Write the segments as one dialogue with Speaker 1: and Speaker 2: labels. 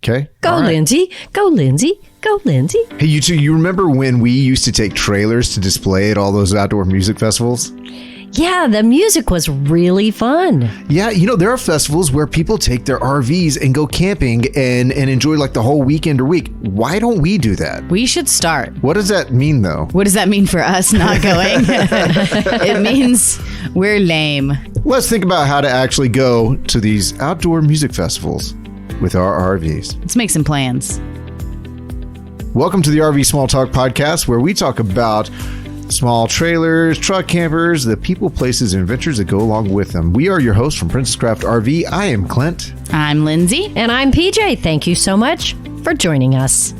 Speaker 1: Okay.
Speaker 2: Go,
Speaker 1: right.
Speaker 2: Lindsay. Go, Lindsay. Go, Lindsay.
Speaker 1: Hey, you two, you remember when we used to take trailers to display at all those outdoor music festivals?
Speaker 2: Yeah, the music was really fun.
Speaker 1: Yeah, there are festivals where people take their RVs and go camping and enjoy like the whole weekend or week. Why don't we do that?
Speaker 3: We should start.
Speaker 1: What does that mean, though?
Speaker 3: What does that mean for us not going? It means we're lame.
Speaker 1: Let's think about how to actually go to these outdoor music festivals with our RVs.
Speaker 3: Let's make some plans.
Speaker 1: Welcome to the RV Small Talk podcast, where we talk about small trailers, truck campers, the people, places, and adventures that go along with them. We are your hosts from Princess Craft RV. I am Clint.
Speaker 3: I'm Lindsay.
Speaker 2: And I'm PJ. Thank you so much for joining us.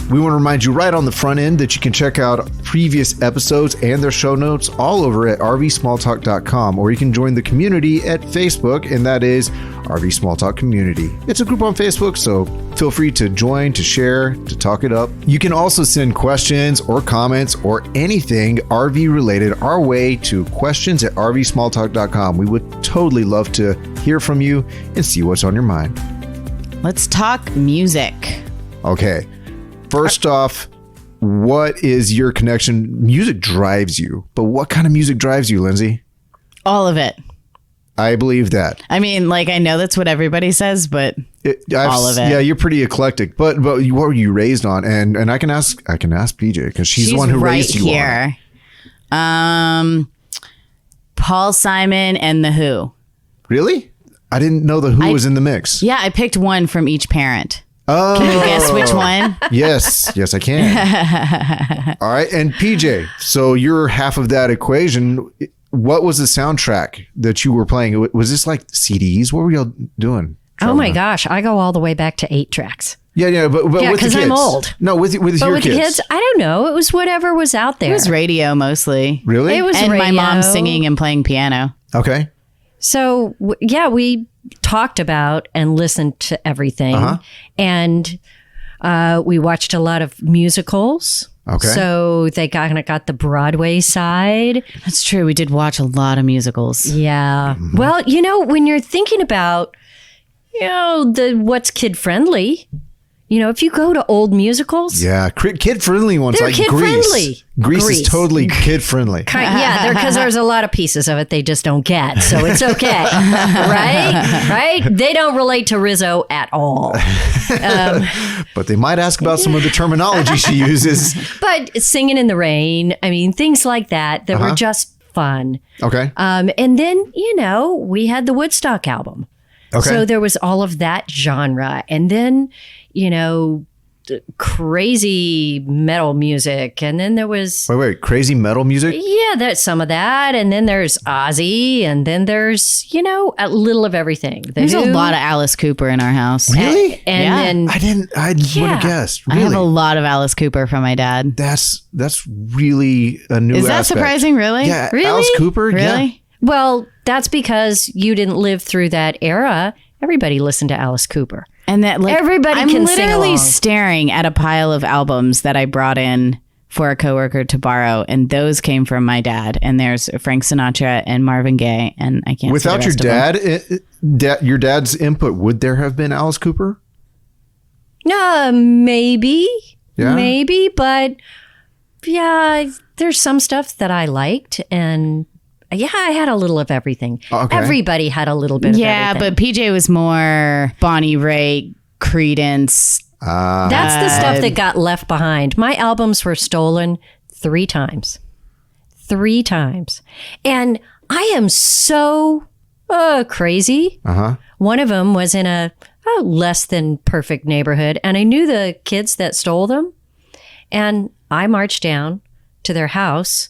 Speaker 1: We want to remind you right on the front end that you can check out previous episodes and their show notes all over at rvsmalltalk.com, or you can join the community at Facebook, and that is RV Small Talk Community. It's a group on Facebook, so feel free to join, to share, to talk it up. You can also send questions or comments or anything RV related our way to questions@rvsmalltalk.com. We would totally love to hear from you and see what's on your mind.
Speaker 3: Let's talk music.
Speaker 1: Okay. First off, what is your connection? Music drives you, but what kind of music drives you, Lindsay?
Speaker 3: All of it.
Speaker 1: I believe that.
Speaker 3: I mean, like, I know that's what everybody says, but all of it.
Speaker 1: Yeah, you're pretty eclectic. But what were you raised on? And I can ask PJ because she's the one who
Speaker 3: right
Speaker 1: raised you
Speaker 3: here. Paul Simon and The Who.
Speaker 1: Really? I didn't know The Who was in the mix.
Speaker 3: Yeah, I picked one from each parent.
Speaker 1: Oh.
Speaker 3: Can you guess which one?
Speaker 1: Yes, I can. All right. And PJ, so you're half of that equation. What was the soundtrack that you were playing? Was this like CDs? What were y'all doing?
Speaker 2: Oh my gosh, I go all the way back to 8 tracks.
Speaker 1: Yeah, but with the kids.
Speaker 2: Because I'm old.
Speaker 1: No, with your
Speaker 2: But with
Speaker 1: kids.
Speaker 2: the kids, I don't know. It was whatever was out there.
Speaker 3: It was radio mostly.
Speaker 1: Really?
Speaker 2: It was
Speaker 3: And
Speaker 2: radio.
Speaker 3: my mom singing and playing piano.
Speaker 1: Okay.
Speaker 2: So, we talked about and listened to everything. And we watched a lot of musicals.
Speaker 1: Okay.
Speaker 2: So they kind of got the Broadway side.
Speaker 3: That's true. We did watch a lot of musicals.
Speaker 2: Yeah. Well, when you're thinking about, what's kid friendly, if you go to old musicals.
Speaker 1: Yeah, kid friendly ones
Speaker 2: They're
Speaker 1: like
Speaker 2: kid
Speaker 1: Grease.
Speaker 2: friendly.
Speaker 1: Grease is totally kid friendly.
Speaker 2: Yeah, because there's a lot of pieces of it they just don't get, so it's okay, right? They don't relate to Rizzo at all.
Speaker 1: But they might ask about some of the terminology she uses.
Speaker 2: But Singing in the Rain, I mean, things like that were just fun.
Speaker 1: Okay.
Speaker 2: And then, we had the Woodstock album.
Speaker 1: Okay.
Speaker 2: So there was all of that genre. And then, crazy metal music. And then there was...
Speaker 1: Wait, crazy metal music?
Speaker 2: Yeah, there's some of that. And then there's Ozzy. And then there's, a little of everything.
Speaker 3: There's a lot of Alice Cooper in our house.
Speaker 1: Really?
Speaker 2: And then...
Speaker 1: I would have guessed. Really?
Speaker 3: I have a lot of Alice Cooper from my dad.
Speaker 1: That's really a new
Speaker 3: Is that
Speaker 1: aspect.
Speaker 3: surprising, really?
Speaker 1: Yeah,
Speaker 2: Really?
Speaker 1: Alice Cooper?
Speaker 3: Really?
Speaker 1: Yeah.
Speaker 2: Well, that's because you didn't live through that era. Everybody listened to Alice Cooper.
Speaker 3: And that
Speaker 2: Everybody
Speaker 3: I'm
Speaker 2: can sing
Speaker 3: literally
Speaker 2: along.
Speaker 3: staring at a pile of albums that I brought in for a coworker to borrow, and those came from my dad. And there's Frank Sinatra and Marvin Gaye, and I can't.
Speaker 1: Without your your dad's input, would there have been Alice Cooper?
Speaker 2: Maybe.
Speaker 1: Yeah.
Speaker 2: Maybe, but there's some stuff that I liked, and I had a little of everything.
Speaker 1: Okay.
Speaker 2: Everybody had a little bit of everything.
Speaker 3: but PJ was more Bonnie Raitt, Creedence.
Speaker 2: That's the stuff that got left behind. My albums were stolen 3 times. 3 times. And I am so crazy. One of them was in a less than perfect neighborhood, and I knew the kids that stole them. And I marched down to their house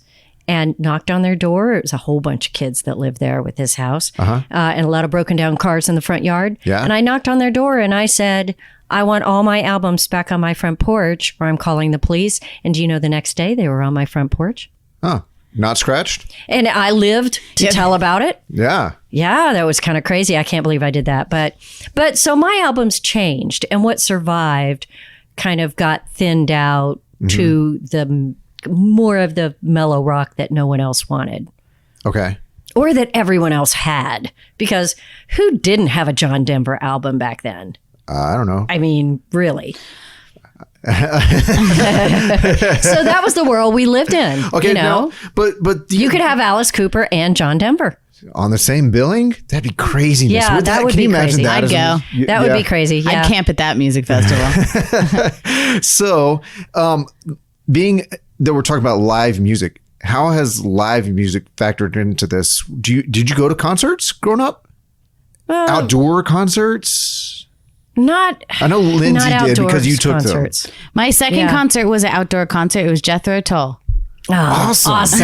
Speaker 2: and knocked on their door. It was a whole bunch of kids that lived there with his house, and a lot of broken down cars in the front yard.
Speaker 1: Yeah.
Speaker 2: And I knocked on their door and I said, I want all my albums back on my front porch, or I'm calling the police. And do you know, the next day they were on my front porch.
Speaker 1: Huh. Not scratched?
Speaker 2: And I lived to tell about it.
Speaker 1: Yeah.
Speaker 2: Yeah, that was kind of crazy. I can't believe I did that. But so my albums changed, and what survived kind of got thinned out to the more of the mellow rock that no one else wanted.
Speaker 1: Okay.
Speaker 2: Or that everyone else had. Because who didn't have a John Denver album back then?
Speaker 1: I don't know.
Speaker 2: I mean, really. So that was the world we lived in.
Speaker 1: Okay,
Speaker 2: you know?
Speaker 1: no, but
Speaker 2: You could have Alice Cooper and John Denver.
Speaker 1: on the same billing? That'd be craziness.
Speaker 2: Yeah, that would
Speaker 1: can
Speaker 2: be
Speaker 1: you imagine
Speaker 2: crazy.
Speaker 1: that?
Speaker 3: I'd go.
Speaker 2: That would be crazy. Yeah.
Speaker 3: I'd camp at that music festival.
Speaker 1: So, being that we're talking about live music, how has live music factored into this? Did you go to concerts growing up? Outdoor concerts?
Speaker 2: Not.
Speaker 1: I know Lindsay
Speaker 2: not
Speaker 1: did because you took
Speaker 2: concerts.
Speaker 1: them.
Speaker 3: My second concert was an outdoor concert. It was Jethro Tull.
Speaker 2: Oh,
Speaker 1: Awesome.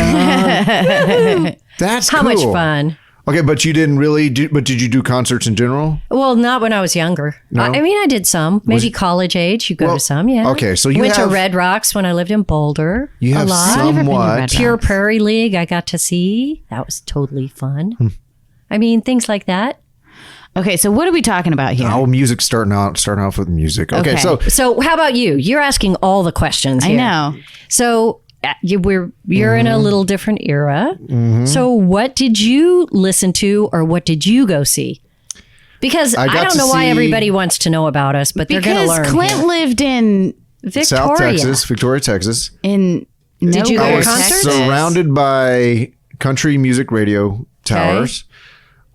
Speaker 1: That's
Speaker 2: How
Speaker 1: cool.
Speaker 2: much fun.
Speaker 1: Okay, but you didn't really do. But did you do concerts in general?
Speaker 2: Well, not when I was younger.
Speaker 1: No?
Speaker 2: I mean, I did some. Maybe college age. You go to some, yeah.
Speaker 1: okay, so you
Speaker 2: went
Speaker 1: have-
Speaker 2: to Red Rocks when I lived in Boulder.
Speaker 1: You have
Speaker 2: a lot.
Speaker 1: somewhat.
Speaker 2: Pure Prairie League. I got to see. That was totally fun. I mean, things like that.
Speaker 3: Okay, so what are we talking about here?
Speaker 1: Oh, music starting off with music. Okay,
Speaker 3: Okay.
Speaker 1: so
Speaker 2: how about you? You're asking all the questions
Speaker 3: I
Speaker 2: here.
Speaker 3: know.
Speaker 2: So you're in a little different era. So what did you listen to, or what did you go see? Because I
Speaker 1: got
Speaker 2: don't
Speaker 1: to
Speaker 2: know why
Speaker 1: see-
Speaker 2: everybody wants to know about us, but they're going to
Speaker 3: Because
Speaker 2: learn.
Speaker 3: Clint
Speaker 2: here.
Speaker 3: lived in
Speaker 2: Victoria.
Speaker 1: South Texas, Victoria, Texas.
Speaker 3: Did
Speaker 2: you go to
Speaker 1: I was
Speaker 2: concerts?
Speaker 1: surrounded by country music radio towers.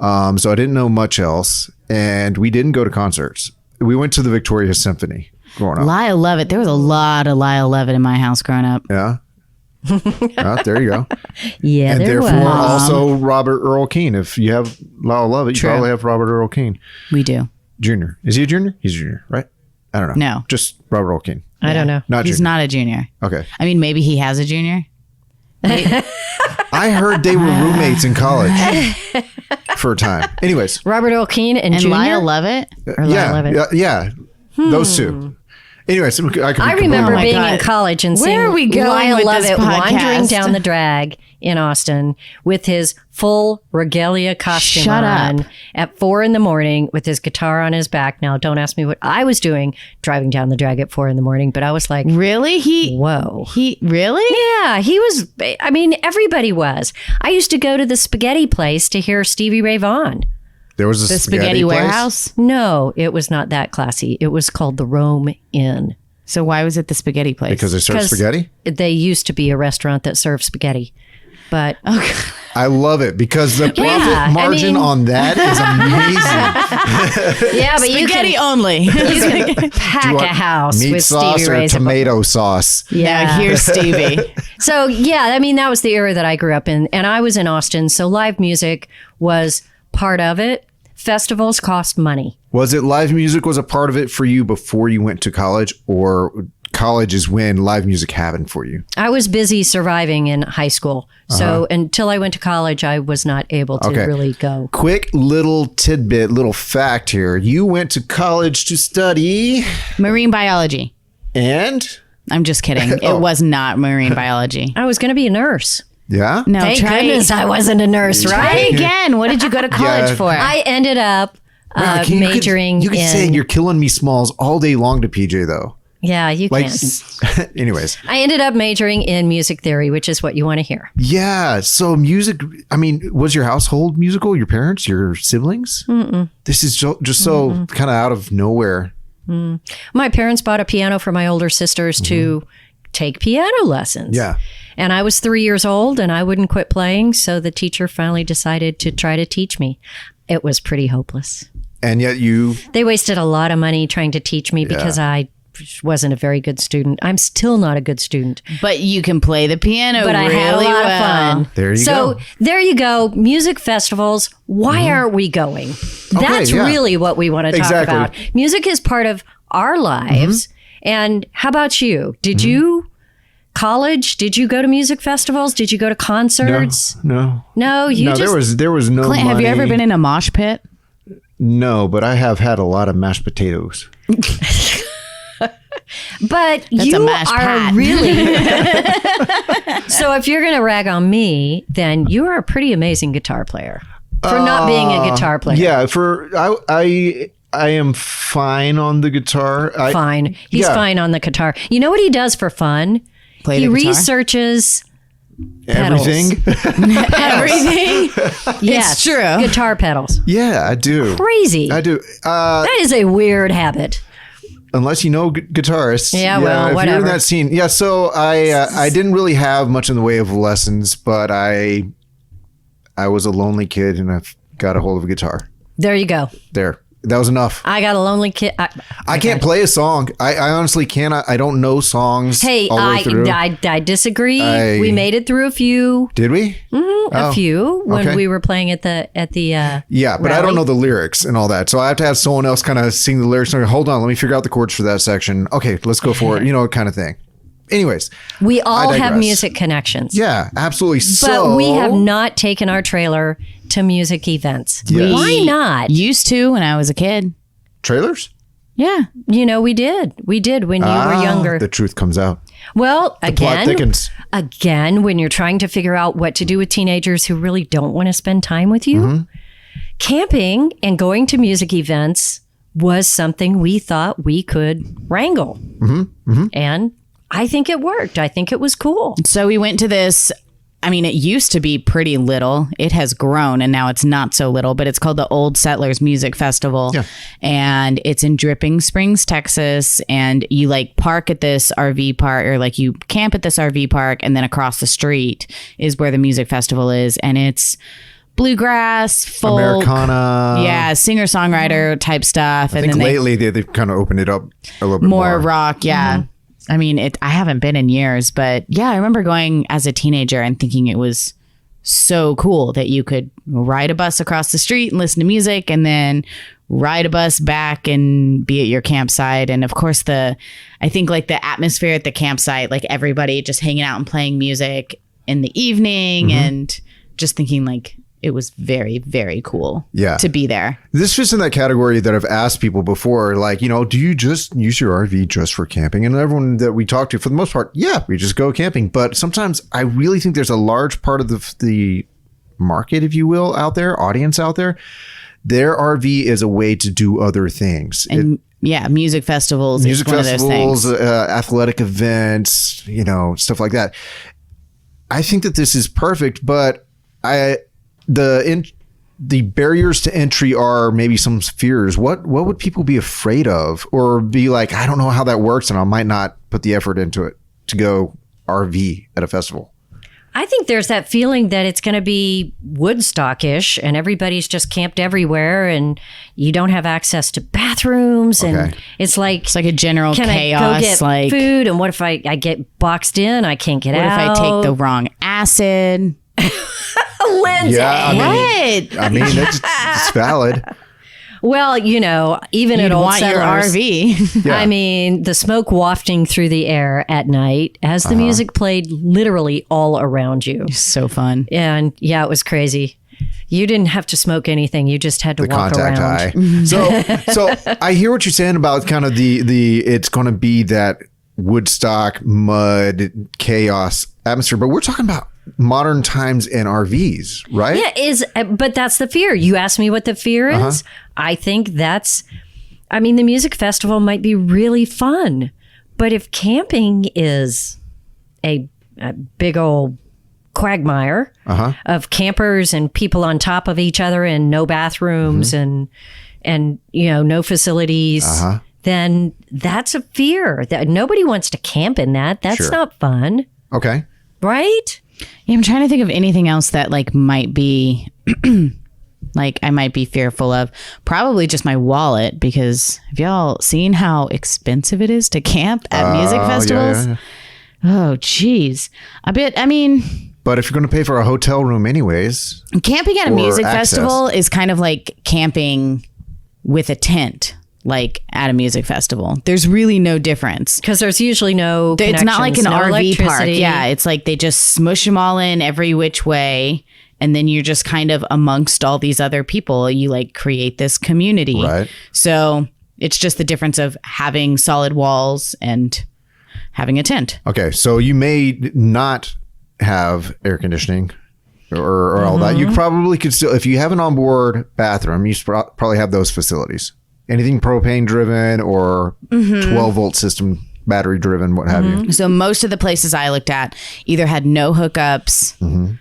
Speaker 1: So I didn't know much else. And we didn't go to concerts. We went to the Victoria Symphony growing up.
Speaker 3: Lyle Lovett. There was a lot of Lyle Lovett in my house growing up.
Speaker 1: Yeah. There you go.
Speaker 2: Yeah,
Speaker 1: And
Speaker 2: there
Speaker 1: therefore
Speaker 2: was.
Speaker 1: also Robert Earl Keen. If you have Lyle Lovett, you
Speaker 3: True.
Speaker 1: probably have Robert Earl Keen.
Speaker 3: We do.
Speaker 1: Junior. Is he a junior? He's a junior, right? I don't know.
Speaker 3: No.
Speaker 1: Just Robert Earl Keen.
Speaker 2: I don't know.
Speaker 1: Not
Speaker 3: He's
Speaker 1: junior.
Speaker 3: not a junior.
Speaker 1: Okay.
Speaker 3: I mean, maybe he has a junior.
Speaker 1: I heard they were roommates in college for a time. Anyways.
Speaker 2: Robert O'Keen and
Speaker 3: And
Speaker 2: Junior.
Speaker 3: Lyle Lovett?
Speaker 2: Or Lyle Lovett.
Speaker 1: Yeah. Those two. Anyways, I, could be
Speaker 2: I remember
Speaker 3: Oh my
Speaker 2: being
Speaker 3: God.
Speaker 2: in college and
Speaker 3: Where
Speaker 2: seeing
Speaker 3: are we going
Speaker 2: Lyle
Speaker 3: with this
Speaker 2: Lovett wandering
Speaker 3: podcast?
Speaker 2: down the drag in Austin with his full regalia costume
Speaker 3: Shut up.
Speaker 2: on at 4 a.m. with his guitar on his back. Now, don't ask me what I was doing driving down the drag at 4 a.m, but I was like,
Speaker 3: Really?
Speaker 2: whoa.
Speaker 3: He really?
Speaker 2: Yeah, he was. I mean, everybody was. I used to go to the spaghetti place to hear Stevie Ray Vaughan.
Speaker 1: There was a
Speaker 3: The Spaghetti
Speaker 1: place?
Speaker 3: Warehouse?
Speaker 2: No, it was not that classy. It was called the Rome Inn.
Speaker 3: So why was it the spaghetti place?
Speaker 1: Because they serve
Speaker 2: 'Cause
Speaker 1: spaghetti?
Speaker 2: They used to be a restaurant that served spaghetti. But
Speaker 1: I love it because the profit
Speaker 2: I
Speaker 1: margin
Speaker 2: mean-
Speaker 1: on that is amazing.
Speaker 2: yeah, but
Speaker 3: spaghetti
Speaker 2: you
Speaker 3: only.
Speaker 2: can pack a house
Speaker 1: Meat
Speaker 2: with
Speaker 1: sauce
Speaker 2: Stevie
Speaker 1: or
Speaker 2: Ray's.
Speaker 1: tomato sauce?
Speaker 3: Now here's Stevie.
Speaker 2: So yeah, I mean that was the era that I grew up in, and I was in Austin, so live music was part of it. Festivals cost money.
Speaker 1: Was it live music was a part of it for you before you went to college, or college is when live music happened for you?
Speaker 2: I was busy surviving in high school, so until I went to college, I was not able to really go.
Speaker 1: Quick little tidbit, little fact here. You went to college to study
Speaker 3: Marine biology.
Speaker 1: and
Speaker 3: I'm just kidding. It was not marine biology.
Speaker 2: I was going to be a nurse.
Speaker 1: yeah?
Speaker 3: No,
Speaker 2: Thank
Speaker 3: try
Speaker 2: goodness I wasn't a nurse,
Speaker 3: Try
Speaker 2: right?
Speaker 3: again. What did you go to college
Speaker 1: Yeah.
Speaker 3: for?
Speaker 2: I ended up
Speaker 1: Wow, you
Speaker 2: majoring
Speaker 1: you could
Speaker 2: in.
Speaker 1: say you're killing me smalls all day long to PJ though.
Speaker 2: Yeah, you
Speaker 1: Like
Speaker 2: can.
Speaker 1: anyways.
Speaker 2: I ended up majoring in music theory, which is what you want to hear.
Speaker 1: Yeah. So music, I mean, was your household musical? Your parents, your siblings? Mm-mm. This is just so kind of out of nowhere.
Speaker 2: My parents bought a piano for my older sisters to take piano lessons.
Speaker 1: Yeah.
Speaker 2: And I was 3 years old and I wouldn't quit playing. So the teacher finally decided to try to teach me. It was pretty hopeless.
Speaker 1: And yet you,
Speaker 2: They wasted a lot of money trying to teach me because I wasn't a very good student. I'm still not a good student,
Speaker 3: But you can play the piano
Speaker 2: but I
Speaker 3: really
Speaker 2: had a lot
Speaker 3: well.
Speaker 2: of fun.
Speaker 1: There you
Speaker 2: so
Speaker 1: go.
Speaker 2: there you go. Music festivals. Why aren't we going? That's
Speaker 1: yeah.
Speaker 2: really what we want to talk
Speaker 1: Exactly.
Speaker 2: about. Music is part of our lives. And how about you? Did you college? Did you go to music festivals? Did you go to concerts?
Speaker 1: no.
Speaker 2: No, you
Speaker 1: No,
Speaker 2: just
Speaker 1: there was no
Speaker 3: Clint,
Speaker 1: money.
Speaker 3: have you ever been in a mosh pit?
Speaker 1: No, but I have had a lot of mashed potatoes.
Speaker 2: But
Speaker 3: That's
Speaker 2: you
Speaker 3: a mashed
Speaker 2: are
Speaker 3: pat.
Speaker 2: really. So if you're going to rag on me, then you are a pretty amazing guitar player for not being a guitar player.
Speaker 1: Yeah, I am fine on the guitar.
Speaker 2: Fine. He's
Speaker 1: Yeah.
Speaker 2: fine on the guitar. You know what he does for fun?
Speaker 3: Play
Speaker 2: He
Speaker 3: the guitar?
Speaker 2: researches Pedals.
Speaker 1: Everything.
Speaker 3: Everything.
Speaker 2: Yes,
Speaker 3: It's true.
Speaker 2: Guitar pedals.
Speaker 1: Yeah, I do.
Speaker 2: Crazy.
Speaker 1: I do.
Speaker 2: That is a weird habit.
Speaker 1: Unless you know guitarists.
Speaker 2: Yeah, well,
Speaker 1: if
Speaker 2: whatever.
Speaker 1: you're in that scene. Yeah, so I didn't really have much in the way of lessons, but I was a lonely kid and I got a hold of a guitar.
Speaker 2: There you go.
Speaker 1: There. That was enough.
Speaker 2: I got a lonely kid.
Speaker 1: I can't play a song. I honestly cannot. I don't know songs.
Speaker 2: Hey,
Speaker 1: all the way through.
Speaker 2: I disagree. We made it through a few.
Speaker 1: Did we?
Speaker 2: A few when
Speaker 1: okay.
Speaker 2: we were playing at the
Speaker 1: Yeah, but I
Speaker 2: rally.
Speaker 1: don't know the lyrics and all that. So I have to have someone else kind of sing the lyrics. And go, hold on, let me figure out the chords for that section. Okay, let's go for it. Kind of thing. Anyways.
Speaker 2: We all
Speaker 1: I
Speaker 2: have
Speaker 1: digress.
Speaker 2: music connections.
Speaker 1: Yeah, absolutely.
Speaker 2: But we have not taken our trailer to music events.
Speaker 1: Yes.
Speaker 2: Why not?
Speaker 3: Used to when I was a kid.
Speaker 1: Trailers?
Speaker 3: Yeah.
Speaker 2: We did. We did when you were younger.
Speaker 1: The truth comes out.
Speaker 2: Well,
Speaker 1: Plot thickens.
Speaker 2: again, when you're trying to figure out what to do with teenagers who really don't want to spend time with you, camping and going to music events was something we thought we could wrangle. And I think it worked. I think it was cool.
Speaker 3: So we went to this. I mean, it used to be pretty little. It has grown and now it's not so little, but it's called the Old Settlers Music Festival.
Speaker 1: Yeah.
Speaker 3: And it's in Dripping Springs, Texas. And you park at this RV park or you camp at this RV park. And then across the street is where the music festival is. And it's bluegrass, folk,
Speaker 1: Americana.
Speaker 3: Yeah, singer-songwriter type stuff.
Speaker 1: I think lately they've kind of opened it up a little bit more.
Speaker 3: Rock, yeah. I mean, I haven't been in years, but yeah, I remember going as a teenager and thinking it was so cool that you could ride a bus across the street and listen to music and then ride a bus back and be at your campsite. And of course, I think the atmosphere at the campsite, everybody just hanging out and playing music in the evening and just thinking it was very, very cool to be there.
Speaker 1: This fits in that category that I've asked people before, do you just use your RV just for camping? And everyone that we talk to, for the most part, yeah, we just go camping. But sometimes I really think there's a large part of the market, if you will, out there, audience out there. Their RV is a way to do other things.
Speaker 3: And music festivals is one of those things.
Speaker 1: Athletic events, stuff like that. I think that this is perfect, but the barriers to entry are maybe some fears. What would people be afraid of, or be like, I don't know how that works, and I might not put the effort into it to go RV at a festival?
Speaker 2: I think there's that feeling that it's going to be Woodstock-ish and everybody's just camped everywhere and you don't have access to bathrooms. And it's like
Speaker 3: a general
Speaker 2: can
Speaker 3: chaos.
Speaker 2: I go get food? And what if I get boxed in? I can't get out.
Speaker 3: What if I take the wrong acid?
Speaker 2: Lindsay.
Speaker 1: Yeah, I mean, it's valid.
Speaker 2: Well, even
Speaker 3: You'd
Speaker 2: at Old
Speaker 3: want your
Speaker 2: Settlers,
Speaker 3: RV.
Speaker 1: Yeah.
Speaker 2: I mean, the smoke wafting through the air at night as the music played literally all around you.
Speaker 3: So fun.
Speaker 2: And yeah, it was crazy. You didn't have to smoke anything. You just had to walk
Speaker 1: Contact
Speaker 2: around.
Speaker 1: high. So I hear what you're saying about kind of the it's going to be that Woodstock mud chaos atmosphere, but we're talking about modern times and RVs, right?
Speaker 2: Yeah, but that's the fear. You asked me what the fear is. I think the music festival might be really fun, but if camping is a big old quagmire of campers and people on top of each other and no bathrooms and no facilities, then that's a fear. That nobody wants to camp in that. That's not fun.
Speaker 1: Okay.
Speaker 2: Right?
Speaker 3: Yeah, I'm trying to think of anything else that might be I might be fearful of. Probably just my wallet, because have y'all seen how expensive it is to camp at music festivals?
Speaker 1: Yeah.
Speaker 3: Oh, geez. But
Speaker 1: if you're going to pay for a hotel room anyways,
Speaker 3: camping at a
Speaker 1: or
Speaker 3: music
Speaker 1: access.
Speaker 3: festival is kind of like camping with a tent. At a music festival, there's really no difference
Speaker 2: because there's usually no
Speaker 3: it's not like an RV park.
Speaker 2: electricity.
Speaker 3: Yeah, it's like they just smush them all in every which way, and then you're just kind of amongst all these other people. You create this community,
Speaker 1: right?
Speaker 3: So it's just the difference of having solid walls and having a tent.
Speaker 1: Okay, so you may not have air conditioning or all that. You probably could still, if you have an onboard bathroom, you probably have those facilities. Anything propane driven or 12 volt system battery driven, what have you.
Speaker 3: So most of the places I looked at either had no hookups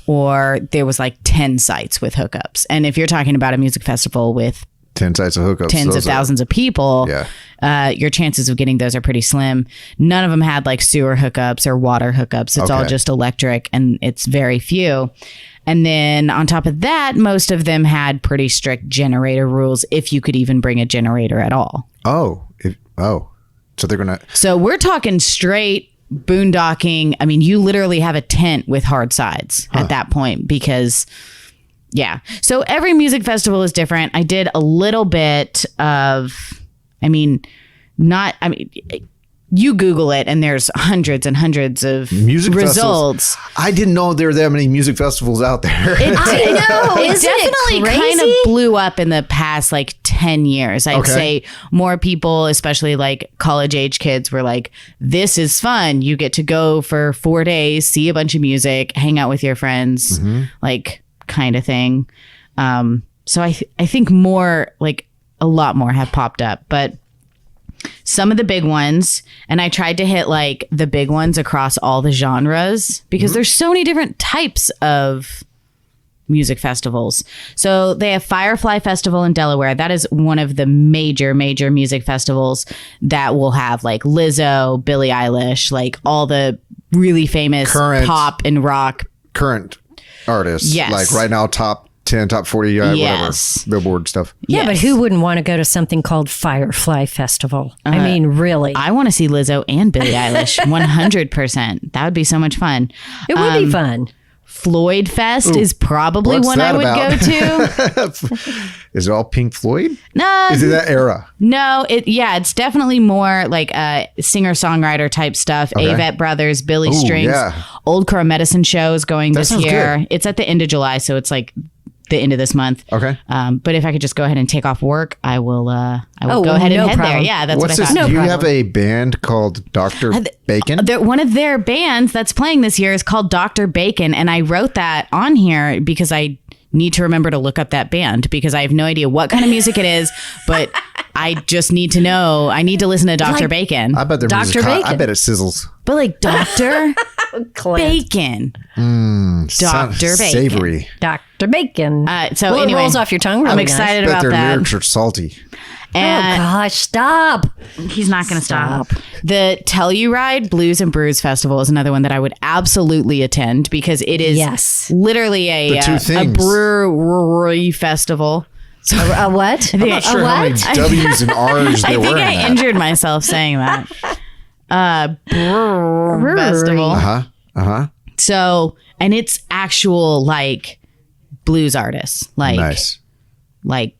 Speaker 3: or there was like 10 sites with hookups. And if you're talking about a music festival with
Speaker 1: 10 sites of hookups,
Speaker 3: tens of thousands of people, your chances of getting those are pretty slim. None of them had like sewer hookups or water hookups. It's all just electric, and it's very few. And then on top of that, most of them had pretty strict generator rules, if you could even bring a generator at all. So they're gonna. So we're talking straight boondocking. I mean, you literally have a tent with hard sides at that point, because yeah. So every music festival is different. I did a little bit of, you Google it and there's hundreds and hundreds of music results.
Speaker 1: I didn't know there were that many music festivals out there.
Speaker 3: It definitely kind of blew up in the past like 10 years. I'd say more people, especially like college age kids, were like, this is fun. You get to go for 4 days, see a bunch of music, hang out with your friends, like kind of thing. So I think more, like a lot more have popped up, but some of the big ones, and I tried to hit like the big ones across all the genres, because there's so many different types of music festivals. So they have Firefly Festival in Delaware. That is one of the major music festivals that will have like Lizzo, Billie Eilish, like all the really famous pop and rock
Speaker 1: current artists. Yes. Like right now, top 10, top 40, whatever, Billboard stuff.
Speaker 2: Yeah, but who wouldn't want to go to something called Firefly Festival? I mean, really.
Speaker 3: I want to see Lizzo and Billie Eilish, 100%. That would be so much fun.
Speaker 2: It would be fun.
Speaker 3: Floyd Fest is probably one I would go to.
Speaker 1: Is it all Pink Floyd?
Speaker 3: No.
Speaker 1: Is it that era?
Speaker 3: No, it's definitely more like singer-songwriter type stuff. Avett Brothers, Billy Strings. Old Crow Medicine Show is going this year. Good. It's at the end of July, so it's like the end of this month. But if I could just go ahead and take off work, I will go ahead and head there. Yeah, that's what I thought.
Speaker 1: Do you have a band called Dr. Bacon?
Speaker 3: One of their bands that's playing this year is called Dr. Bacon, and I wrote that on here because I need to remember to look up that band, because I have no idea what kind of music it is, but I just need to know. I need to listen to Dr. Bacon.
Speaker 1: I bet Dr. Bacon. I bet it sizzles.
Speaker 3: But like Dr. Bacon. Dr. Bacon.
Speaker 1: Savory.
Speaker 2: Dr. Bacon.
Speaker 3: So anyway,
Speaker 2: it rolls off your tongue really
Speaker 3: I'm excited
Speaker 1: nice.
Speaker 3: about
Speaker 1: their
Speaker 3: that.
Speaker 1: lyrics are salty.
Speaker 2: And gosh, stop.
Speaker 3: He's not going to stop. The Telluride Blues and Brews Festival is another one that I would absolutely attend, because it is literally a brewery festival.
Speaker 2: So, a what?
Speaker 1: I'm not sure how many W's and R's there were.
Speaker 3: I think I injured myself saying that. Brewery festival. So, and it's actual like blues artists, like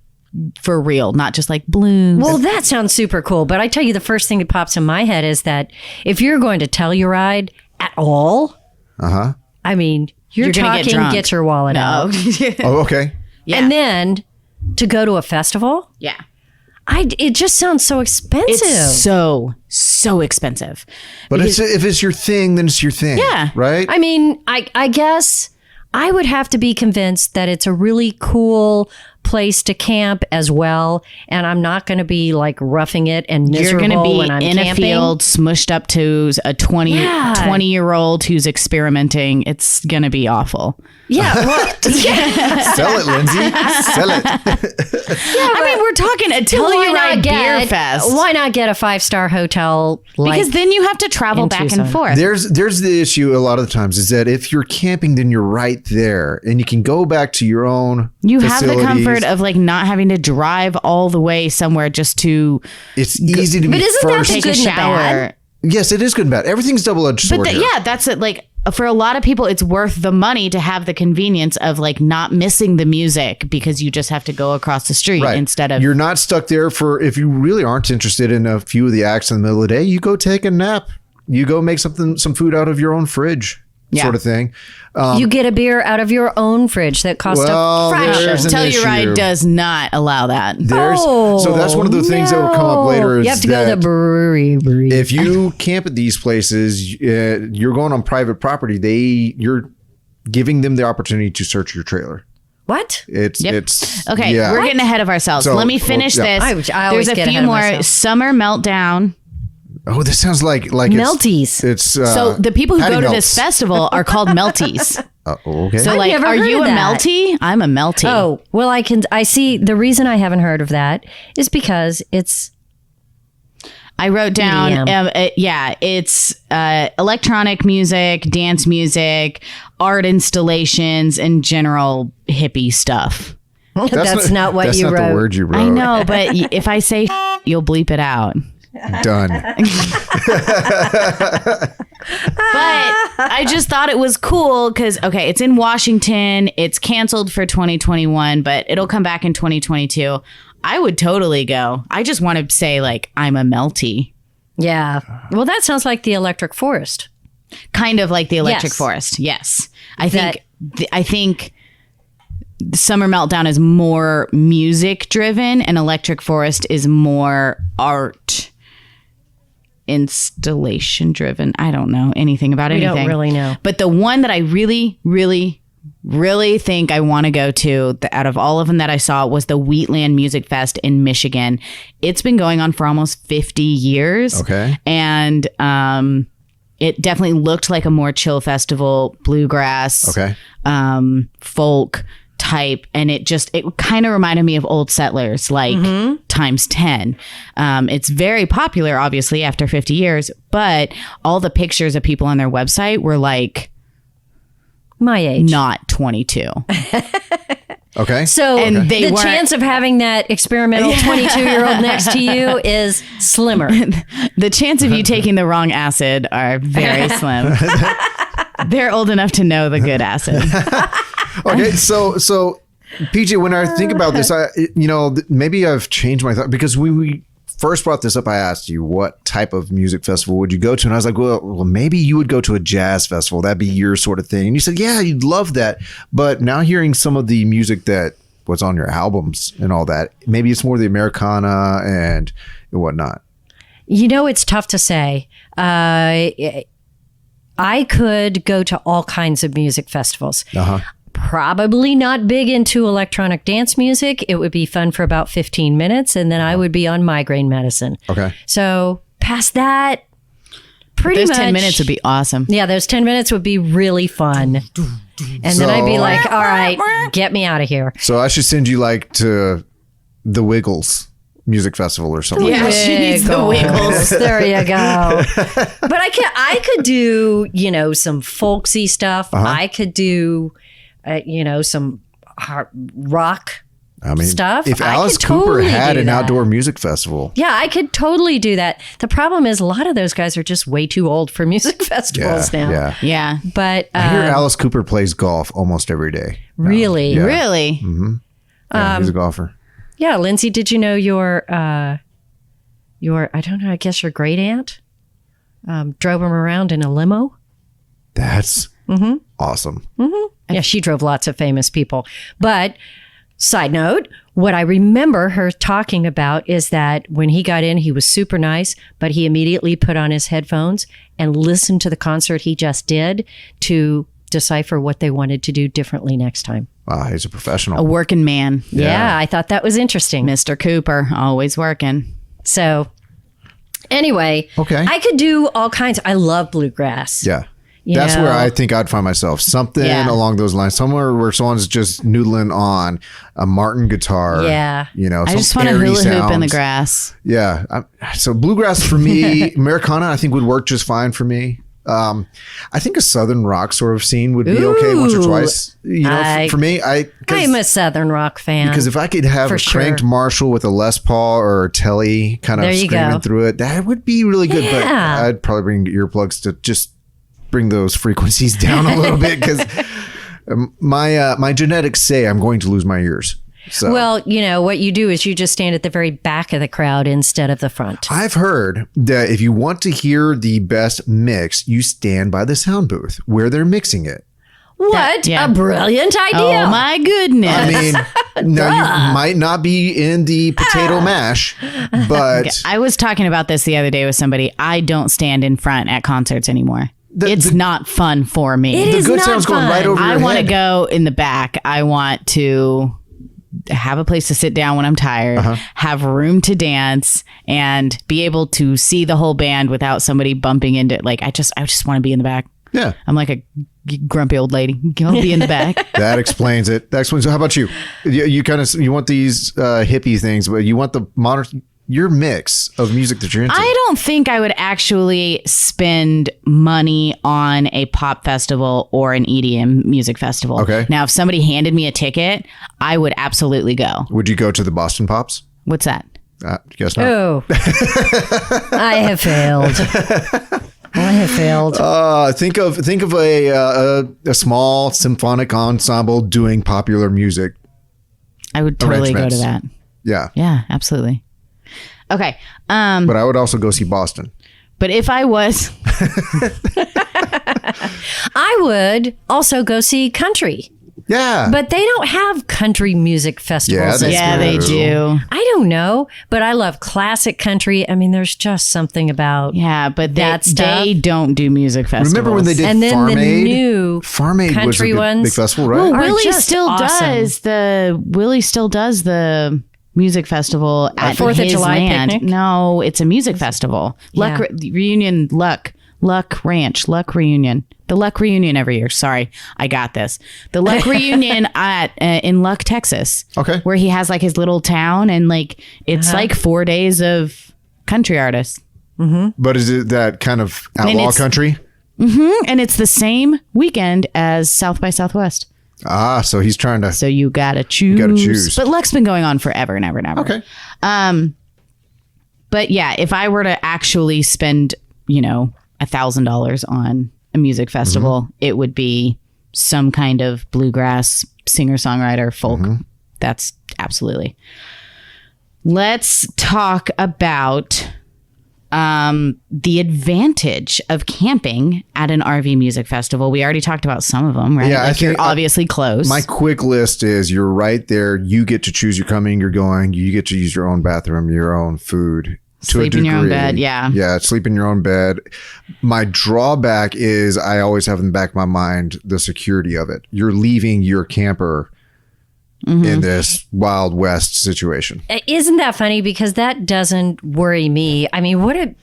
Speaker 3: for real, not just like blues.
Speaker 2: Well, that sounds super cool. But I tell you, the first thing that pops in my head is that if you're going to Telluride at all, I mean, you're talking get your wallet out.
Speaker 1: Oh, okay.
Speaker 2: Yeah. And then to go to a festival?
Speaker 3: Yeah.
Speaker 2: It just sounds so expensive.
Speaker 3: It's so expensive.
Speaker 1: But if it's your thing, then it's your thing.
Speaker 3: Yeah.
Speaker 1: Right?
Speaker 2: I mean, I guess I would have to be convinced that it's a really cool place to camp as well, and I'm not going to be like roughing it and miserable.
Speaker 3: You're going to be
Speaker 2: when I'm
Speaker 3: in
Speaker 2: camping.
Speaker 3: A field smushed up to a 20-year-old who's experimenting. It's going to be awful.
Speaker 2: Yeah, well,
Speaker 1: Sell it, Lindsay. Sell it.
Speaker 3: I mean, we're talking a Telluride beer fest.
Speaker 2: Why not get a 5-star hotel?
Speaker 3: Because then you have to travel back and forth.
Speaker 1: There's the issue a lot of the times is that if you're camping, then you're right there, and you can go back to your own.
Speaker 3: You have the comfort of like not having to drive all the way somewhere just to.
Speaker 1: It's easy to be first.
Speaker 3: Take a shower.
Speaker 1: Yes, it is good and bad. Everything's double-edged sword.
Speaker 3: But that's it. Like for a lot of people, it's worth the money to have the convenience of like not missing the music, because you just have to go across the street instead of.
Speaker 1: You're not stuck there for if you really aren't interested in a few of the acts in the middle of the day. You go take a nap. You go make some food out of your own fridge. Sort of thing.
Speaker 2: You get a beer out of your own fridge that costs a fraction.
Speaker 3: Telluride does not allow that.
Speaker 1: So that's one of the things that will come up later. Is
Speaker 2: you have to go to the brewery.
Speaker 1: If you camp at these places, you're going on private property. You're giving them the opportunity to search your trailer.
Speaker 2: What?
Speaker 1: It's
Speaker 3: okay.
Speaker 1: Yeah.
Speaker 3: We're getting ahead of ourselves. So, let me finish this.
Speaker 2: I always
Speaker 3: There's a
Speaker 2: get
Speaker 3: few
Speaker 2: ahead of
Speaker 3: more.
Speaker 2: myself.
Speaker 3: Summer Meltdown.
Speaker 1: Oh, this sounds like
Speaker 2: Melties.
Speaker 1: It's
Speaker 3: so the people who
Speaker 1: patty
Speaker 3: go to
Speaker 1: melts.
Speaker 3: this festival are called melties.
Speaker 1: Okay.
Speaker 3: So
Speaker 2: I've
Speaker 3: like,
Speaker 2: never
Speaker 3: are
Speaker 2: heard
Speaker 3: you
Speaker 2: of
Speaker 3: a
Speaker 2: that.
Speaker 3: melty? I'm a melty.
Speaker 2: Oh, well, I see the reason I haven't heard of that is because it's
Speaker 3: I wrote down,
Speaker 2: EDM.
Speaker 3: it's electronic music, dance music, art installations, and general hippie stuff.
Speaker 2: that's not what you
Speaker 1: That's not
Speaker 2: wrote.
Speaker 1: the word you wrote.
Speaker 3: I know, but if I say you'll bleep it out.
Speaker 1: Done.
Speaker 3: But I just thought it was cool because, okay, it's in Washington. It's canceled for 2021, but it'll come back in 2022. I would totally go. I just want to say, like, I'm a melty.
Speaker 2: Yeah. Well, that sounds like the Electric Forest.
Speaker 3: Kind of like the Electric
Speaker 2: Yes.
Speaker 3: Forest. Yes. I think Summer Meltdown is more music driven and Electric Forest is more art installation driven. I don't know anything about anything.
Speaker 2: We don't really know.
Speaker 3: But the one that I really, really, really think I want to go to, out of all of them that I saw, was the Wheatland Music Fest in Michigan. It's been going on for almost 50 years.
Speaker 1: Okay.
Speaker 3: And it definitely looked like a more chill festival, bluegrass,
Speaker 1: Okay.
Speaker 3: folk type, and it kind of reminded me of Old Settlers, like times 10. It's very popular, obviously, after 50 years, but all the pictures of people on their website were like
Speaker 2: My age.
Speaker 3: not 22.
Speaker 1: Okay.
Speaker 2: So
Speaker 3: And they
Speaker 2: the
Speaker 3: weren't-
Speaker 2: chance of having that experimental 22-year-old next to you is slimmer.
Speaker 3: The chance of you taking the wrong acid are very slim. They're old enough to know the good acid.
Speaker 1: Okay, so PJ, when I think about this, maybe I've changed my thought because we first brought this up. I asked you what type of music festival would you go to, and I was like, well, maybe you would go to a jazz festival. That'd be your sort of thing. And you said, yeah, you'd love that. But now hearing some of the music that was on your albums and all that, maybe it's more the Americana and whatnot.
Speaker 2: It's tough to say. I could go to all kinds of music festivals. Probably not big into electronic dance music. It would be fun for about 15 minutes, and then I would be on migraine medicine.
Speaker 1: Okay.
Speaker 2: So past that, pretty
Speaker 3: Those
Speaker 2: much
Speaker 3: 10 minutes would be awesome.
Speaker 2: Yeah, those 10 minutes would be really fun. And then I'd be
Speaker 1: So-
Speaker 2: like, all right, get me out of here.
Speaker 1: So I should send you to the Wiggles Music Festival or something.
Speaker 3: Yeah, she needs the wiggles.
Speaker 2: There you go. But I could do, some folksy stuff. I could do, some hard rock stuff.
Speaker 1: If
Speaker 2: I
Speaker 1: Alice
Speaker 2: could
Speaker 1: Cooper
Speaker 2: totally
Speaker 1: had
Speaker 2: do
Speaker 1: an
Speaker 2: that.
Speaker 1: outdoor music festival.
Speaker 2: Yeah, I could totally do that. The problem is a lot of those guys are just way too old for music festivals now.
Speaker 1: Yeah.
Speaker 3: Yeah.
Speaker 2: But
Speaker 1: I hear Alice Cooper plays golf almost every day.
Speaker 2: really,
Speaker 1: Yeah.
Speaker 3: Really?
Speaker 1: Yeah, he's a golfer.
Speaker 2: yeah, Lindsay, did you know your I don't know, I guess your great aunt drove him around in a limo?
Speaker 1: That's awesome.
Speaker 2: Yeah, she drove lots of famous people. But side note, what I remember her talking about is that when he got in, he was super nice, but he immediately put on his headphones and listened to the concert he just did to decipher what they wanted to do differently next time.
Speaker 1: Wow, he's a professional.
Speaker 3: A working man.
Speaker 2: Yeah, I thought that was interesting.
Speaker 3: Mr. Cooper, always working.
Speaker 2: So anyway,
Speaker 1: Okay.
Speaker 2: I could do all kinds. I love bluegrass.
Speaker 1: Yeah.
Speaker 2: You
Speaker 1: That's
Speaker 2: know?
Speaker 1: where I think I'd find myself. Something
Speaker 3: Yeah.
Speaker 1: along those lines. Somewhere where someone's just noodling on a Martin guitar.
Speaker 2: Yeah.
Speaker 3: I just want to hula hoop in the grass.
Speaker 1: Yeah. So bluegrass for me, Americana, I think would work just fine for me. I think a Southern rock sort of scene would be okay once or
Speaker 2: Ooh.
Speaker 1: twice. For me,
Speaker 2: I'm a Southern rock fan.
Speaker 1: because if I could have
Speaker 2: For
Speaker 1: a cranked
Speaker 2: sure.
Speaker 1: Marshall with a Les Paul or a Telly kind of
Speaker 2: There you
Speaker 1: screaming
Speaker 2: go.
Speaker 1: through it, that would be really good. But
Speaker 2: Yeah.
Speaker 1: I'd probably bring earplugs to just bring those frequencies down a little bit because my genetics say I'm going to lose my ears. So
Speaker 2: Well, what you do is you just stand at the very back of the crowd instead of the front.
Speaker 1: I've heard that if you want to hear the best mix, you stand by the sound booth where they're mixing it.
Speaker 2: What
Speaker 3: yeah.
Speaker 2: a brilliant idea.
Speaker 3: Oh my goodness.
Speaker 1: I mean, now you might not be in the potato mash, but
Speaker 3: I was talking about this the other day with somebody. I don't stand in front at concerts anymore. It's not fun for me.
Speaker 2: It
Speaker 1: the
Speaker 2: is
Speaker 1: good
Speaker 2: not
Speaker 1: sound's going
Speaker 2: fun.
Speaker 1: right over
Speaker 3: I
Speaker 1: your
Speaker 3: want to
Speaker 1: head.
Speaker 3: go in the back. I want to have a place to sit down when I'm tired, have room to dance, and be able to see the whole band without somebody bumping into it. Like I just want to be in the back.
Speaker 1: Yeah.
Speaker 3: I'm like a grumpy old lady. I'll be in the back.
Speaker 1: That explains it. That explains. So how about you? You want these hippie things, but you want the modern, your mix of music that you're into.
Speaker 3: I don't think I would actually spend money on a pop festival or an EDM music festival.
Speaker 1: Okay.
Speaker 3: Now, if somebody handed me a ticket, I would absolutely go.
Speaker 1: Would you go to the Boston Pops?
Speaker 3: What's that?
Speaker 1: Guess not.
Speaker 2: Oh, I have failed. I have failed.
Speaker 1: Think of a small symphonic ensemble doing popular music.
Speaker 3: I would totally go to that.
Speaker 1: Yeah.
Speaker 3: Yeah, absolutely. Okay.
Speaker 1: But I would also go see Boston.
Speaker 3: But if I was,
Speaker 2: I would also go see country.
Speaker 1: Yeah.
Speaker 2: But they don't have country music festivals.
Speaker 1: Yeah,
Speaker 3: they do.
Speaker 2: I don't know, but I love classic country. I mean, there's just something about
Speaker 3: but
Speaker 2: they
Speaker 3: don't do music festivals.
Speaker 1: Remember when they did
Speaker 2: and then
Speaker 1: Farm
Speaker 2: the
Speaker 1: Aid?
Speaker 2: new
Speaker 1: Farm Aid was a
Speaker 2: country
Speaker 1: good,
Speaker 2: ones.
Speaker 1: big festival, right?
Speaker 3: Well,
Speaker 2: are
Speaker 3: Willie
Speaker 2: just
Speaker 3: still
Speaker 2: awesome.
Speaker 3: does the music festival at
Speaker 2: 4th of
Speaker 3: his
Speaker 2: July
Speaker 3: land.
Speaker 2: picnic?
Speaker 3: No, it's a music festival.
Speaker 2: Yeah.
Speaker 3: Luck Reunion. The Luck Reunion every year. Sorry, I got this. The Luck Reunion in Luck, Texas.
Speaker 1: Okay.
Speaker 3: Where he has like his little town and like it's like 4 days of country artists.
Speaker 1: But is it that kind of outlaw
Speaker 3: it's-
Speaker 1: country?
Speaker 3: And it's the same weekend as South by Southwest.
Speaker 1: So he's trying to.
Speaker 3: So you gotta choose.
Speaker 1: gotta choose.
Speaker 3: But Luck's been going on forever and ever and ever.
Speaker 1: Okay.
Speaker 3: But yeah, if I were to actually spend, $1,000 on a music festival, it would be some kind of bluegrass singer-songwriter folk. That's absolutely. Let's talk about the advantage of camping at an RV music festival. We already talked about some of them, right?
Speaker 1: Yeah, I think
Speaker 3: you're obviously close.
Speaker 1: My quick list is you're right there. You get to choose your coming, you're going. You get to use your own bathroom, your own food.
Speaker 3: Sleep in your own bed, yeah.
Speaker 1: Yeah, sleep in your own bed. My drawback is I always have in the back of my mind the security of it. You're leaving your camper in this Wild West situation.
Speaker 2: Isn't that funny? Because that doesn't worry me. I mean, what if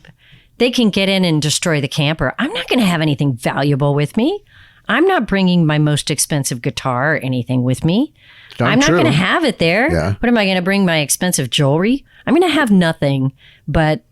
Speaker 2: they can get in and destroy the camper? I'm not going to have anything valuable with me. I'm not bringing my most expensive guitar or anything with me. I'm not going to have it there.
Speaker 1: Yeah.
Speaker 2: What am I going to bring? My expensive jewelry? I'm going to have nothing but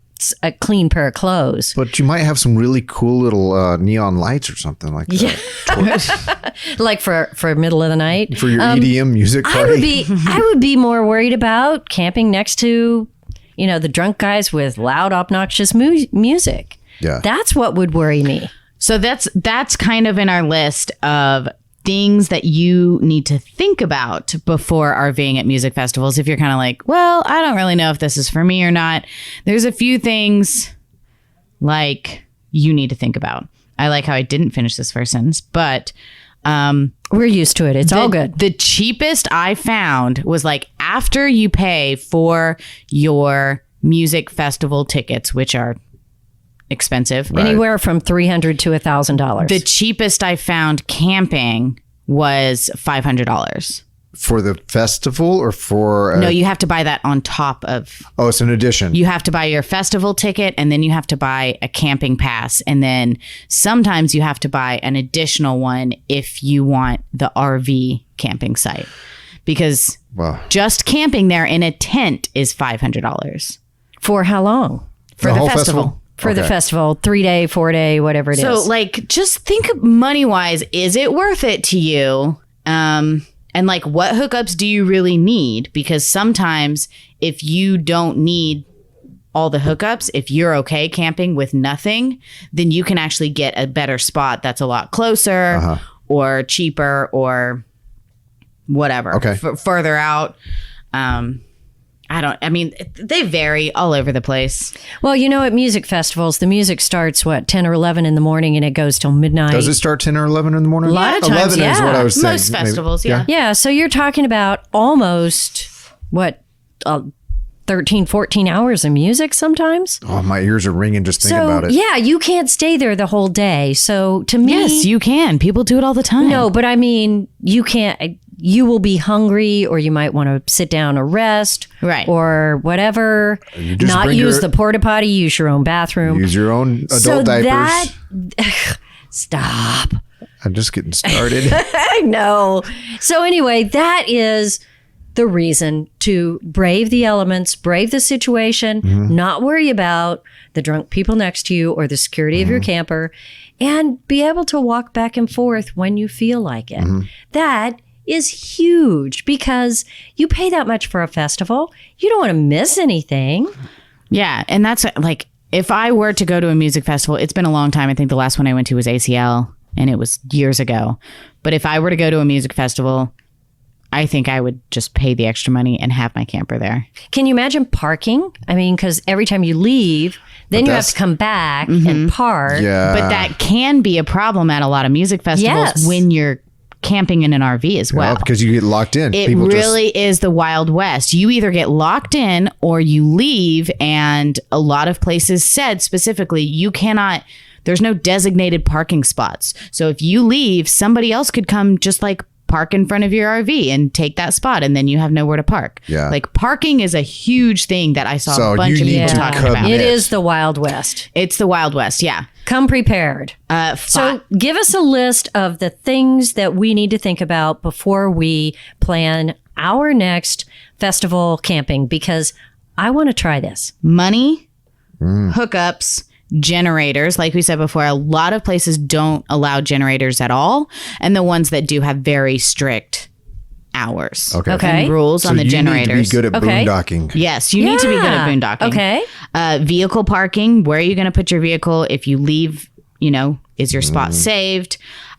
Speaker 2: a clean pair of clothes.
Speaker 1: But you might have some really cool little neon lights or something like that.
Speaker 2: Like for middle of the night.
Speaker 1: For your EDM music party.
Speaker 2: I would be more worried about camping next to, the drunk guys with loud, obnoxious music.
Speaker 1: Yeah.
Speaker 2: That's what would worry me.
Speaker 3: So that's kind of in our list of things that you need to think about before RVing at music festivals. If you're kind of like, well, I don't really know if this is for me or not. There's a few things like you need to think about. I like how I didn't finish this first sentence, but
Speaker 2: we're used to it. It's all good.
Speaker 3: The cheapest I found was like after you pay for your music festival tickets, which are expensive.
Speaker 1: Right.
Speaker 2: Anywhere from $300 to $1,000.
Speaker 3: The cheapest I found camping was $500.
Speaker 1: For the festival or for...
Speaker 3: No, you have to buy that on top of...
Speaker 1: Oh, it's an addition.
Speaker 3: You have to buy your festival ticket and then you have to buy a camping pass. And then sometimes you have to buy an additional one if you want the RV camping site. Because just camping there in a tent is $500.
Speaker 2: For how long?
Speaker 3: For the festival.
Speaker 2: For the festival, 3-day, 4-day, whatever it is.
Speaker 3: So, like, just think money-wise, is it worth it to you? And, like, what hookups do you really need? Because sometimes if you don't need all the hookups, if you're okay camping with nothing, then you can actually get a better spot that's a lot closer or cheaper or whatever.
Speaker 1: Okay.
Speaker 3: Further out. They vary all over the place.
Speaker 2: Well, at music festivals, the music starts, 10 or 11 in the morning and it goes till midnight.
Speaker 1: Does it start 10 or 11 in the morning?
Speaker 3: A lot of times,
Speaker 1: 11 is what I was saying.
Speaker 3: Most festivals,
Speaker 1: maybe.
Speaker 3: yeah.
Speaker 2: Yeah, so you're talking about almost, 13, 14 hours of music sometimes?
Speaker 1: Oh, my ears are ringing just thinking about it.
Speaker 2: Yeah, you can't stay there the whole day. So to me...
Speaker 3: Yes, you can. People do it all the time.
Speaker 2: No, but I mean, you can't... you will be hungry, or you might want to sit down or rest,
Speaker 3: Right.
Speaker 2: or whatever.
Speaker 1: You just
Speaker 2: Not
Speaker 1: bring
Speaker 2: use
Speaker 1: your-
Speaker 2: the porta potty, use your own bathroom.
Speaker 1: Use your own adult diapers.
Speaker 2: Stop.
Speaker 1: I'm just getting started.
Speaker 2: I know. So anyway, that is the reason to brave the elements, brave the situation, not worry about the drunk people next to you or the security of your camper, and be able to walk back and forth when you feel like it. That is huge because you pay that much for a festival. You don't want to miss anything.
Speaker 3: Yeah. And that's like, if I were to go to a music festival, it's been a long time. I think the last one I went to was ACL, and it was years ago. But if I were to go to a music festival, I think I would just pay the extra money and have my camper there.
Speaker 2: Can you imagine parking? I mean, because every time you leave, then you have to come back and park.
Speaker 1: Yeah.
Speaker 3: But that can be a problem at a lot of music festivals
Speaker 2: Yes.
Speaker 3: when you're camping in an RV as well.
Speaker 1: Well, because you get locked in.
Speaker 3: It
Speaker 1: People
Speaker 3: really is the Wild West. You either get locked in or you leave, and a lot of places said specifically you cannot, there's no designated parking spots. So if you leave, somebody else could come just like park in front of your RV and take that spot, and then you have nowhere to park.
Speaker 1: Yeah.
Speaker 3: Like parking is a huge thing that I saw
Speaker 1: So
Speaker 3: a bunch
Speaker 1: you
Speaker 3: of
Speaker 1: need
Speaker 3: people
Speaker 1: to
Speaker 3: talking
Speaker 1: commit.
Speaker 3: about.
Speaker 2: It is the Wild West.
Speaker 3: It's the Wild West, yeah.
Speaker 2: Come prepared. So give us a list of the things that we need to think about before we plan our next festival camping, because I want to try this.
Speaker 3: Money, hookups, generators. Like we said before, a lot of places don't allow generators at all. And the ones that do have very strict hours
Speaker 2: Okay.
Speaker 3: and rules
Speaker 1: So
Speaker 3: on the
Speaker 1: you
Speaker 3: generators.
Speaker 1: need to be good at
Speaker 2: Okay.
Speaker 1: boondocking.
Speaker 3: Yes, you need to be good at boondocking.
Speaker 2: Okay.
Speaker 3: Vehicle parking. Where are you going to put your vehicle? If you leave, is your spot saved?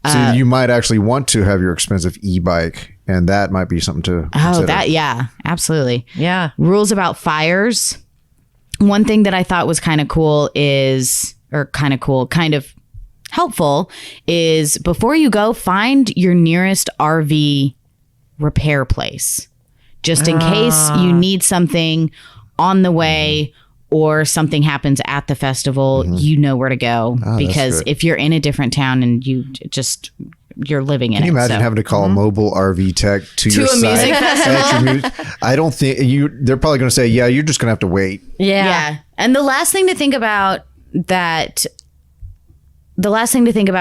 Speaker 1: So you might actually want to have your expensive e-bike, and that might be something to consider.
Speaker 3: Yeah, absolutely.
Speaker 2: Yeah.
Speaker 3: Rules about fires. One thing that I thought was kind of helpful is before you go, find your nearest RV repair place, just in case you need something on the way or something happens at the festival, you know where to go. Because
Speaker 1: good.
Speaker 3: if you're in a different town and you're living in it.
Speaker 1: Can you imagine having to call a mobile RV tech to your
Speaker 3: a
Speaker 1: site?
Speaker 3: music
Speaker 1: festival? I don't think they're probably going to say, yeah, you're just going to have to wait.
Speaker 2: Yeah.
Speaker 3: And the last thing to think about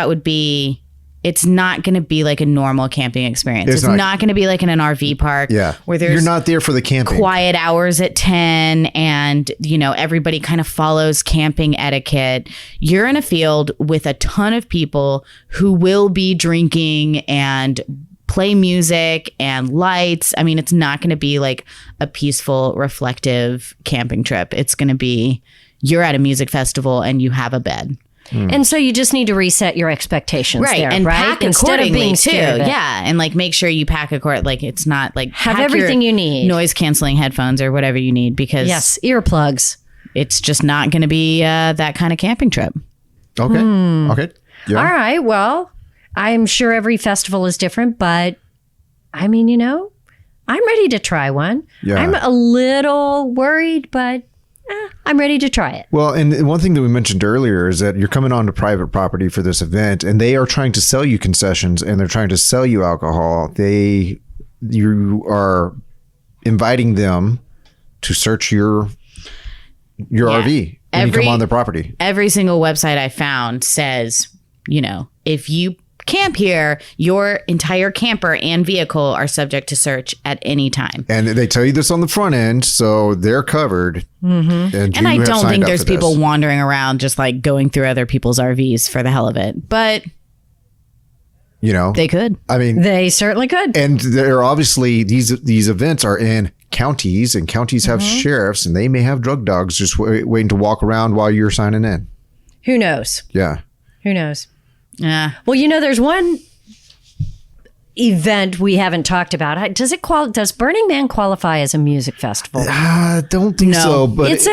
Speaker 3: would be it's not going to be like a normal camping experience. It's not going to be like in an RV park where there's
Speaker 1: you're not there for the camping.
Speaker 3: quiet hours at 10 and, everybody kind of follows camping etiquette. You're in a field with a ton of people who will be drinking and play music and lights. I mean, it's not going to be like a peaceful, reflective camping trip. It's going to be you're at a music festival and you have a bed.
Speaker 2: And so you just need to reset your expectations there,
Speaker 3: and
Speaker 2: right?
Speaker 3: pack
Speaker 2: Instead of
Speaker 3: accordingly
Speaker 2: being
Speaker 3: too.
Speaker 2: scared of it.
Speaker 3: Yeah, and like make sure you pack accordingly. Like it's not like
Speaker 2: Have
Speaker 3: pack
Speaker 2: everything
Speaker 3: your
Speaker 2: you need.
Speaker 3: noise canceling headphones or whatever you need, because
Speaker 2: Yes, earplugs.
Speaker 3: it's just not going to be that kind of camping trip.
Speaker 1: Okay. Okay. Yeah.
Speaker 2: All right. Well, I'm sure every festival is different, but I mean, I'm ready to try one.
Speaker 1: Yeah.
Speaker 2: I'm a little worried, but I'm ready to try it.
Speaker 1: Well, and one thing that we mentioned earlier is that you're coming onto private property for this event, and they are trying to sell you concessions and they're trying to sell you alcohol. You are inviting them to search your RV when you come on their property.
Speaker 3: Every single website I found says, if you camp here, your entire camper and vehicle are subject to search at any time.
Speaker 1: And they tell you this on the front end, so they're covered. Mm-hmm.
Speaker 3: And I don't think there's people wandering around just like going through other people's RVs for the hell of it. But they could.
Speaker 1: I mean,
Speaker 2: They certainly could.
Speaker 1: and they're obviously these events are in counties, and counties have sheriffs, and they may have drug dogs just waiting to walk around while you're signing in.
Speaker 2: Who knows?
Speaker 1: Yeah.
Speaker 2: Who knows?
Speaker 3: Yeah.
Speaker 2: Well, there's one event we haven't talked about. Does Burning Man qualify as a music festival?
Speaker 1: I don't think so, but
Speaker 2: it's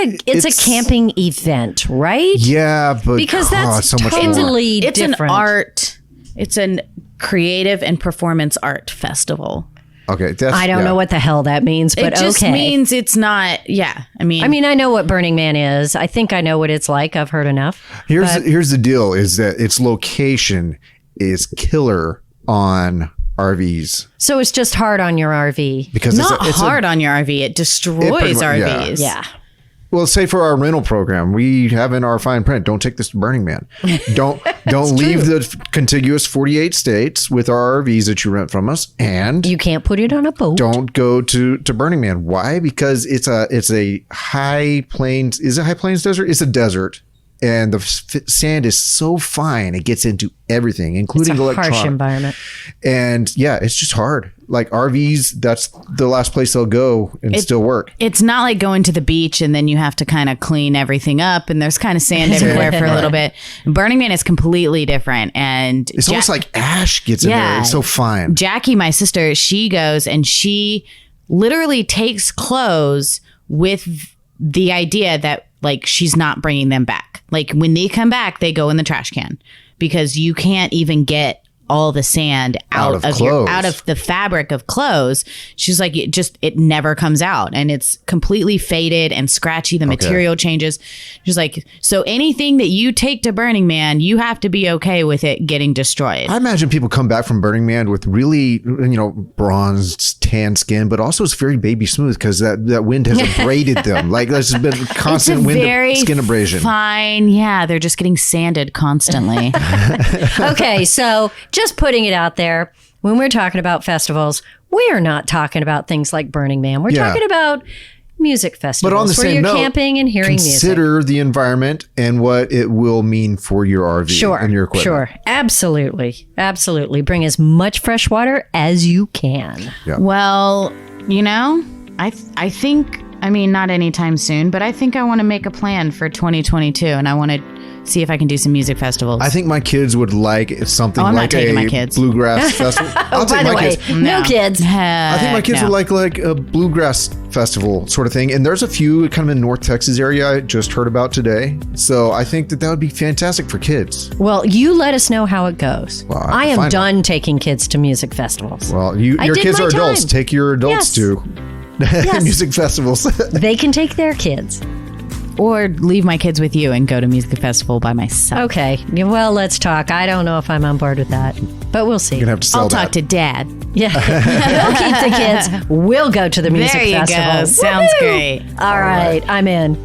Speaker 2: a camping event, right?
Speaker 1: Yeah, but
Speaker 2: Because that's
Speaker 1: so much more.
Speaker 2: totally
Speaker 3: It's
Speaker 2: different.
Speaker 3: an art. It's a creative and performance art festival.
Speaker 1: Okay,
Speaker 2: I don't know what the hell that means, but
Speaker 3: It just
Speaker 2: okay.
Speaker 3: means it's not. Yeah, I mean,
Speaker 2: I know what Burning Man is. I think I know what it's like. I've heard enough.
Speaker 1: Here's the deal: is that its location is killer on RVs.
Speaker 2: So it's just hard on your RV.
Speaker 1: Because
Speaker 3: Not hard on your RV. It destroys RVs.
Speaker 2: Yeah.
Speaker 1: Well, say for our rental program, we have in our fine print, don't take this to Burning Man. Don't leave the contiguous 48 states with our RVs that you rent from us. And
Speaker 2: you can't put it on a boat.
Speaker 1: Don't go to Burning Man. Why? Because it's a high plains. Is it high plains desert? It's a desert. And the sand is so fine, it gets into everything, including electronics.
Speaker 2: Harsh environment.
Speaker 1: And yeah, it's just hard. Like RVs, that's the last place they'll go and still work.
Speaker 3: It's not like going to the beach and then you have to kind of clean everything up and there's kind of sand everywhere for a little bit. Burning Man is completely different. And
Speaker 1: it's almost like ash gets in there. It's so fine.
Speaker 3: Jackie, my sister, she goes and she literally takes clothes with the idea that like she's not bringing them back. Like when they come back, they go in the trash can because you can't even get all the sand out of the fabric of clothes. She's like, it never comes out and it's completely faded and scratchy. The material changes. She's like, so anything that you take to Burning Man, you have to be okay with it getting destroyed.
Speaker 1: I imagine people come back from Burning Man with really, bronzed, tan skin, but also it's very baby smooth because that wind has abraded them. Like there's been constant skin abrasion.
Speaker 3: Fine. Yeah. They're just getting sanded constantly.
Speaker 2: Okay. So just putting it out there, when we're talking about festivals, we are not talking about things like Burning Man. We're talking about music festivals
Speaker 1: but on the
Speaker 2: where
Speaker 1: same
Speaker 2: you're
Speaker 1: note,
Speaker 2: camping and hearing music.
Speaker 1: Consider the environment and what it will mean for your RV and your equipment. Sure.
Speaker 2: Absolutely. Absolutely. Bring as much fresh water as you can.
Speaker 1: Yeah.
Speaker 3: Well, I think, not anytime soon, but I think I want to make a plan for 2022 and I want to see if I can do some music festivals.
Speaker 1: I think my kids would like something like a bluegrass festival.
Speaker 2: By the way, no kids.
Speaker 1: I think my kids would like a bluegrass festival sort of thing. And there's a few kind of in North Texas area I just heard about today. So I think that would be fantastic for kids.
Speaker 2: Well, you let us know how it goes.
Speaker 1: Well,
Speaker 2: I am done taking kids to music festivals.
Speaker 1: Well, your kids are adults. Take your adults to music festivals.
Speaker 2: They can take their kids.
Speaker 3: Or leave my kids with you and go to music festival by myself.
Speaker 2: Okay. Well, let's talk. I don't know if I'm on board with that, but we'll see.
Speaker 1: You're gonna have to sell
Speaker 3: I'll talk to Dad.
Speaker 2: Yeah. We'll keep the kids. We'll go to the music festival.
Speaker 3: There you go. Sounds great.
Speaker 2: All right. I'm in.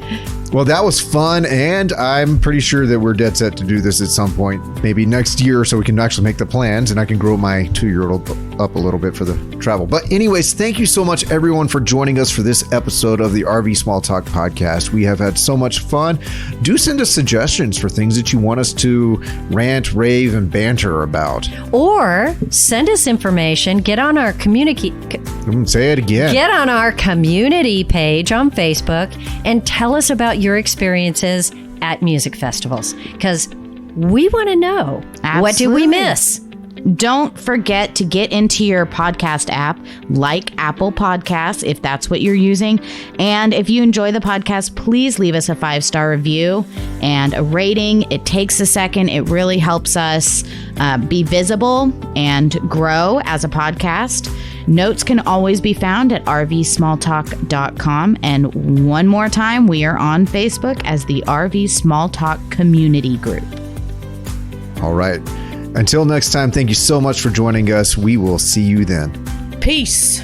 Speaker 1: Well, that was fun, and I'm pretty sure that we're dead set to do this at some point, maybe next year, so we can actually make the plans, and I can grow my 2-year-old up a little bit for the travel. But anyways, thank you so much, everyone, for joining us for this episode of the RV Small Talk podcast. We have had so much fun. Do send us suggestions for things that you want us to rant, rave, and banter about.
Speaker 2: Or send us information. Get on our community.
Speaker 1: Say it again.
Speaker 2: Get on our community page on Facebook and tell us about your experiences at music festivals, because we want to know. Absolutely. What did we miss?
Speaker 3: Don't forget to get into your podcast app like Apple Podcasts if that's what you're using. And if you enjoy the podcast, please leave us a 5-star review and a rating. It takes a second. It really helps us be visible and grow as a podcast. Notes can always be found at rvsmalltalk.com. And one more time, we are on Facebook as the RV Small Talk Community Group.
Speaker 1: All right. Until next time, thank you so much for joining us. We will see you then.
Speaker 3: Peace.